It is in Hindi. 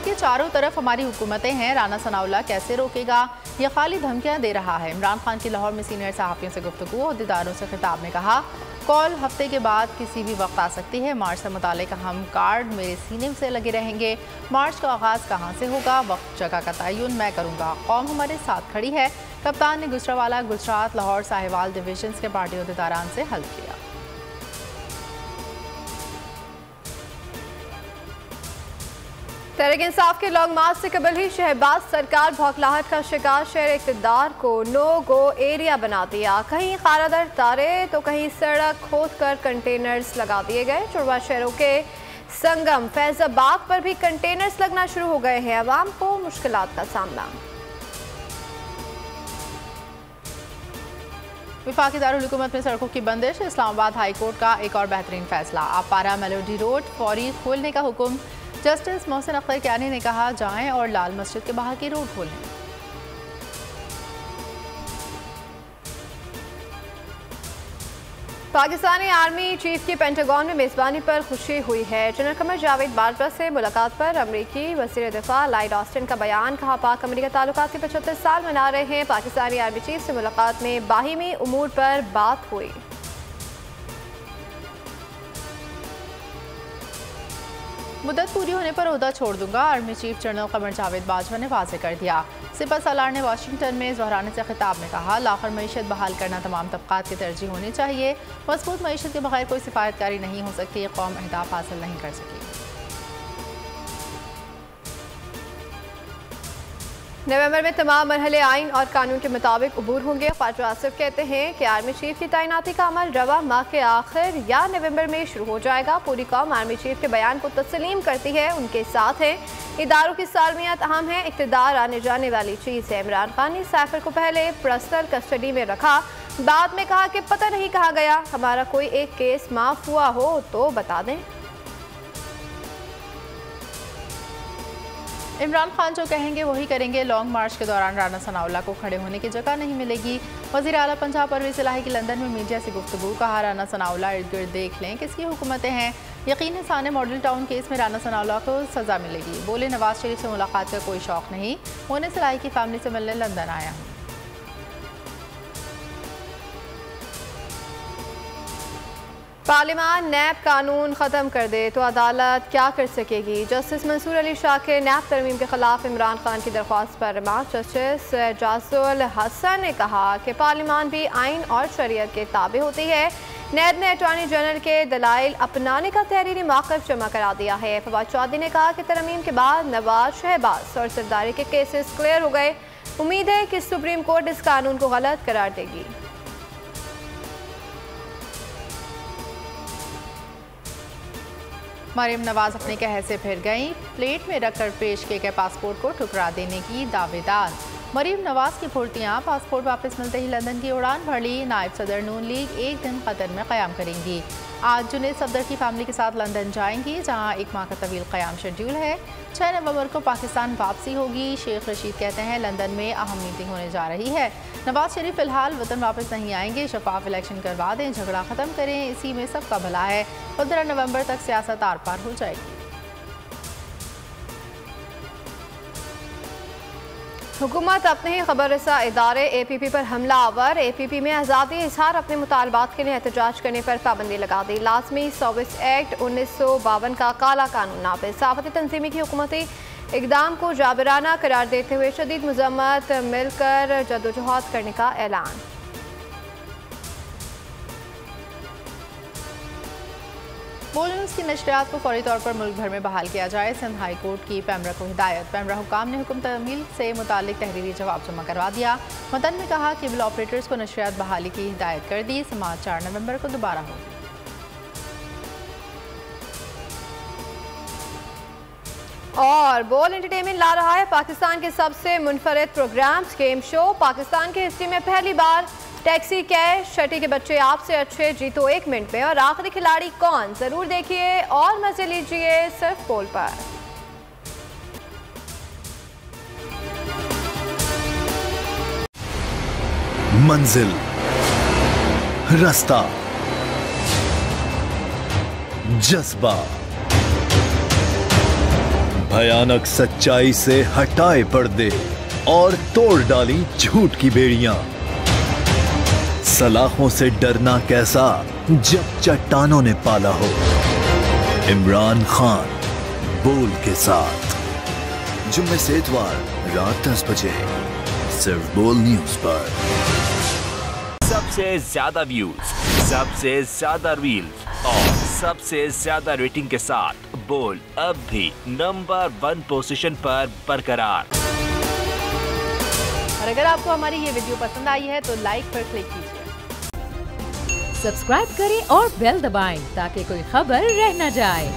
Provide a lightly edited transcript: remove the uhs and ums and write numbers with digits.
के चारों तरफ हमारी हुकूमतें हैं, राना सनाउल्लाह कैसे रोकेगा? यह खाली धमकियां दे रहा है। इमरान खान की लाहौर में सीनियर सहाफ़ियों से गुफ्तगू, अहदेदारों से खिताब में कहा, कॉल हफ्ते के बाद किसी भी वक्त आ सकती है। मार्च से मुतालिक अहम कार्ड मेरे सीने से लगे रहेंगे। मार्च का आगाज़ कहाँ से होगा, वक्त जगह का तयन मैं करूँगा। कौम हमारे साथ खड़ी है। कप्तान ने गुजरावाला, गुजरात, लाहौर, साहिवाल डिवीजन के पार्टी अहदेदारान से हल्फ किया। तहरीक इंसाफ के लॉन्ग मार्च से कबल ही शहबाज सरकार भौखलाहट का शिकार शहर इक़्तिदार को नो गो एरिया बना दिया। कहीं खारादर तारे तो कहीं सड़क खोद कर कंटेनर्स लगा दिए गए। जुड़वा शहरों के संगम फैजाबाद पर भी कंटेनर्स लगना शुरू हो गए हैं। अवाम को मुश्किलात का सामना। वफाकी दारुल हुकूमत में सड़कों की बंदिश, इस्लामाबाद हाई कोर्ट का एक और बेहतरीन फैसला। आपारा मेलोडी रोड फौरी खोलने का हुक्म। जस्टिस मोहसिन अख्तर क्यानी ने कहा, जाएं और लाल मस्जिद के बाहर की रोड खोलें। पाकिस्तानी आर्मी चीफ की पेंटागन में मेज़बानी पर खुशी हुई है। जनरल कमर जावेद बाजवा से मुलाकात पर अमरीकी वज़ीर दिफा लॉयड ऑस्टिन का बयान। कहा, पाक अमरीका ताल्लुकात के 75 साल मना रहे हैं। पाकिस्तानी आर्मी चीफ से मुलाकात में बाहिमी उमूर पर बात हुई। मुद्दत पूरी होने पर ओहदा छोड़ दूंगा, army chief general Qamar Javed Bajwa ने वाज़ेह कर दिया। सिपह सालार ने वाशिंगटन में ज़हराने से खिताब में कहा, लाखर मईशत बहाल करना तमाम तबक़ात की तरजीह होनी चाहिए। मजबूत मईशत के बगैर कोई सिफायतकारी नहीं हो सकती। कौम अहदाफ हासिल नहीं कर सकी। नवंबर में तमाम मरहले आइन और कानून के मुताबिक अबूर होंगे। ख्वाजा आसिफ कहते हैं कि आर्मी चीफ की तैनाती का अमल रवा माह के आखिर या नवंबर में शुरू हो जाएगा। पूरी कौम आर्मी चीफ के बयान को तस्लीम करती है, उनके साथ है। इदारों की सालमियत अहम है, इक़्तिदार आने जाने वाली चीज़ है। इमरान खान ने सैफर को पहले पर्सनल कस्टडी में रखा, बाद में कहा कि पता नहीं कहाँ गया। हमारा कोई एक केस माफ़ हुआ हो तो बता दें। इमरान खान जो कहेंगे वही करेंगे। लॉन्ग मार्च के दौरान राना सनाउल्लाह को खड़े होने की जगह नहीं मिलेगी। वज़ीर आला पंजाब परवेज़ इलाही की लंदन में मीडिया से गुफ्तगू। कहा, राना सनाउल्लाह इर्द गिर्द देख लें किसकी हुकूमतें हैं। यकीन साने मॉडल टाउन केस में राना सनाउल्लाह को सज़ा मिलेगी। बोले, नवाज शरीफ से मुलाकात का कोई शौक़ नहीं, होने से इलाही की फैमिली से मिलने लंदन आया हूँ। पार्लियामान नैब कानून ख़त्म कर दे तो अदालत क्या कर सकेगी? जस्टिस मंसूर अली शाह के नैब तरमीम के खिलाफ इमरान खान की दरख्वास्त पर रिमांड। जस्टिस जाजुल हसन ने कहा कि पार्लियामान भी आइन और शरीयत के ताबे होती है। नैब ने अटॉर्नी जनरल के दलाइल अपनाने का तहरीरी मौक़िफ़ जमा करा दिया है। फवाद चौधरी ने कहा कि तरमीम के बाद नवाज, शहबाज और सरदारी के केसेस क्लियर हो गए। उम्मीद है कि सुप्रीम कोर्ट इस कानून को गलत करार देगी। मरीम नवाज अपने कहर से फिर गईं। प्लेट में रखकर पेश किए गए पासपोर्ट को ठुकरा देने की दावेदार। मरीम नवाज की फुर्तियाँ, पासपोर्ट वापस मिलते ही लंदन की उड़ान भर ली। नायब सदर नून लीग एक दिन कतर में क़याम करेंगी। आज जुनैद सफदर की फैमिली के साथ लंदन जाएंगी, जहाँ एक माह का तवील क़याम शेड्यूल है। 6 नवंबर को पाकिस्तान वापसी होगी। शेख रशीद कहते हैं लंदन में अहम मीटिंग होने जा रही है। नवाज शरीफ फिलहाल वतन वापस नहीं आएंगे। शफाफ इलेक्शन करवा दें, झगड़ा ख़त्म करें, इसी में सबका भला है। 15 नवंबर तक सियासत आर पार हो जाएगी। हुकूमत अपने ही खबर रसा इदारे APP पर हमला आवर। APP में आज़ादी इजहार अपने मुतालबात के लिए एहतजाज करने पर पाबंदी लगा दी। लाजमी सर्विस एक्ट 1952 का काला कानून नाफिज। सहाफ़ती तंजीमी की हुकूमती इक़दाम को जाबराना करार देते हुए शदीद मज़म्मत, मिलकर जदोजहद करने का ऐलान। बोल न्यूज़ की नशरियात को फौरी तौर पर मुल्क भर में बहाल किया जाए। सिंध हाई कोर्ट की पैमरा को हिदायत। पैमरा हुकाम ने हुक्म तमील से मुतालिक तहरीरी जवाब जमा करवा दिया। मतन में कहा कि केबल ऑपरेटर्स को नशरियात बहाली की हिदायत कर दी। समाअत 4 नवंबर को दोबारा होगी। और बोल एंटरटेनमेंट ला रहा है पाकिस्तान के सबसे मुनफरद प्रोग्राम्स गेम शो। पाकिस्तान की हिस्ट्री में पहली बार टैक्सी कैश, छठी के बच्चे आपसे अच्छे, जीतो 1 मिनट में, और आखिरी खिलाड़ी कौन, जरूर देखिए और मजे लीजिए सिर्फ बोल पर। मंजिल, रास्ता, जज्बा, भयानक सच्चाई से हटाए पर्दे और तोड़ डाली झूठ की बेड़ियां। सलाखों से डरना कैसा जब चट्टानों ने पाला हो। इमरान खान बोल के साथ जुम्मे से इतवार रात 10 बजे सिर्फ बोल न्यूज पर। सबसे ज्यादा व्यूज, सबसे ज्यादा रील्स और सबसे ज्यादा रेटिंग के साथ बोल अब भी नंबर 1 पोजीशन पर बरकरार। और अगर आपको हमारी ये वीडियो पसंद आई है तो लाइक पर क्लिक कीजिए, सब्सक्राइब करें और बेल दबाएं ताकि कोई खबर रह न जाए।